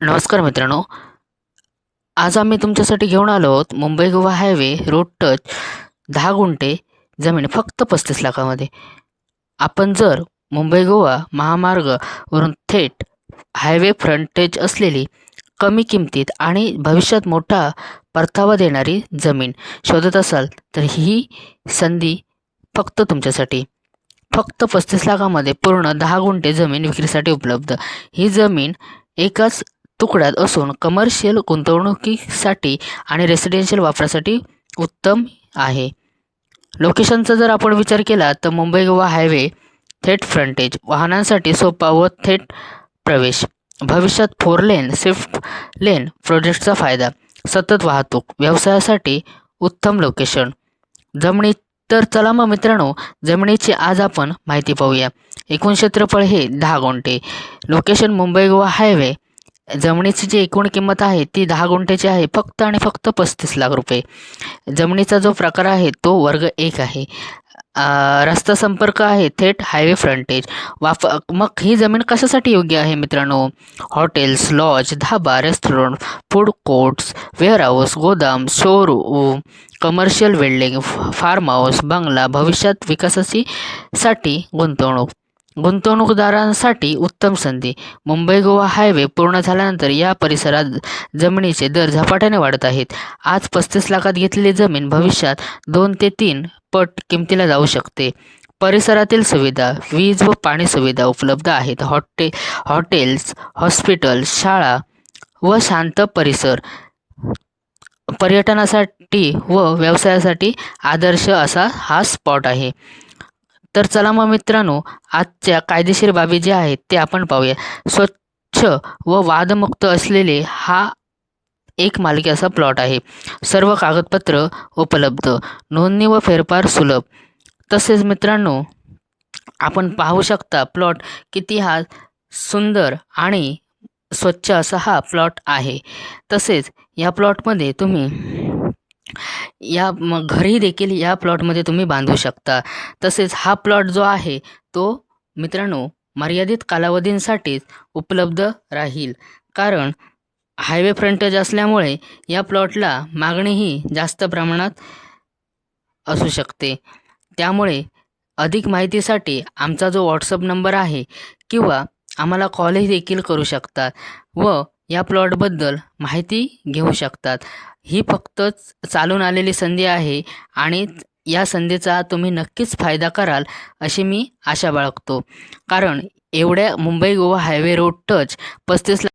नमस्कार मित्रांनो. आज आम्ही तुमच्यासाठी घेऊन आलो आहोत Mumbai Goa highway road touch 10 गुंठे जमीन फक्त 35 लाखामध्ये. आपण जर मुंबई गोवा महामार्गावरून थेट हायवे फ्रंटेज असलेली कमी किमतीत आणि भविष्यात मोठा परतावा देणारी जमीन शोधत असाल तर ही संधी फक्त तुमच्यासाठी. फक्त 35 लाखामध्ये पूर्ण 10 गुंठे जमीन विक्रीसाठी उपलब्ध. ही जमीन एकाच तुकड्यात असून कमर्शियल गुंतवणुकीसाठी आणि रेसिडेन्शियल वापरासाठी उत्तम आहे. लोकेशनचा जर आपण विचार केला तर मुंबई गोवा हायवे थेट फ्रंटेज, वाहनांसाठी सोपा व थेट प्रवेश, भविष्यात 4 लेन स्विफ्ट लेन प्रोजेक्टचा फायदा, सतत वाहतूक, व्यवसायासाठी उत्तम लोकेशन. जमिनी तर चला मग मित्रांनो, जमिनीची आज आपण माहिती पाहूया. एकूण क्षेत्रफळ हे 10 गुंठे. Location Mumbai Goa highway. जमिनीची जी एकूण किंमत आहे ती 10 गुंठेची आहे, फक्त आणि फक्त 35 लाख रुपये. जमिनीचा जो प्रकार आहे तो वर्ग 1 आहे. रस्ता संपर्क आहे थेट हायवे फ्रंटेज. मग ही जमीन कशासाठी योग्य आहे मित्रांनो? Hotels, lodge, dhaba, restaurant, food courts, warehouse, गोदाम, showroom, commercial building, farmhouse, बंगला, भविष्यात विकासाची साठी गुंतवणूकदारांसाठी उत्तम संधी. मुंबई गोवा हायवे पूर्ण झाल्यानंतर या परिसरात जमिनीचे दर झपाट्याने वाढत आहेत. आज 35 लाखात घेतलेली जमीन भविष्यात 2 ते 3 पट किमतीला जाऊ शकते. परिसरातील सुविधा, वीज व पाणी सुविधा उपलब्ध आहेत. हॉटेल्स, हॉस्पिटल, शाळा व शांत परिसर पर्यटनासाठी व व्यवसायासाठी आदर्श असा हा स्पॉट आहे. तर चला मग मित्रांनो, आजच्या कायदेशीर बाबी ज्या आहेत ते आपण पाहूया. स्वच्छ व वादमुक्त असलेले हा एक मालकी असा प्लॉट आहे. सर्व कागदपत्र उपलब्ध, नोंदणी व फेरफार सुलभ. तसेच मित्रांनो, आपण पाहू शकता प्लॉट किती हा सुंदर आणि स्वच्छ असा हा प्लॉट आहे. तसेच या प्लॉटमध्ये तुम्ही घरी देखील या प्लॉटमध्ये तुम्ही बांधू शकता. तसेच हा प्लॉट जो आहे तो मित्रांनो मर्यादित कालावधींसाठीच उपलब्ध राहील, कारण हायवे फ्रंटेज असल्यामुळे या प्लॉटला मागणीही जास्त प्रमाणात असू शकते. त्यामुळे अधिक माहितीसाठी आमचा जो व्हॉट्सअप नंबर आहे किंवा आम्हाला कॉलही देखील करू शकतात व या प्लॉटबद्दल माहिती घेऊ शकतात. ही फक्त चालून आलेली संधी आहे आणि या संधीचा तुम्ही नक्कीच फायदा कराल अशी मी आशा बाळगतो, कारण एवढ्या Mumbai Goa highway road touch 35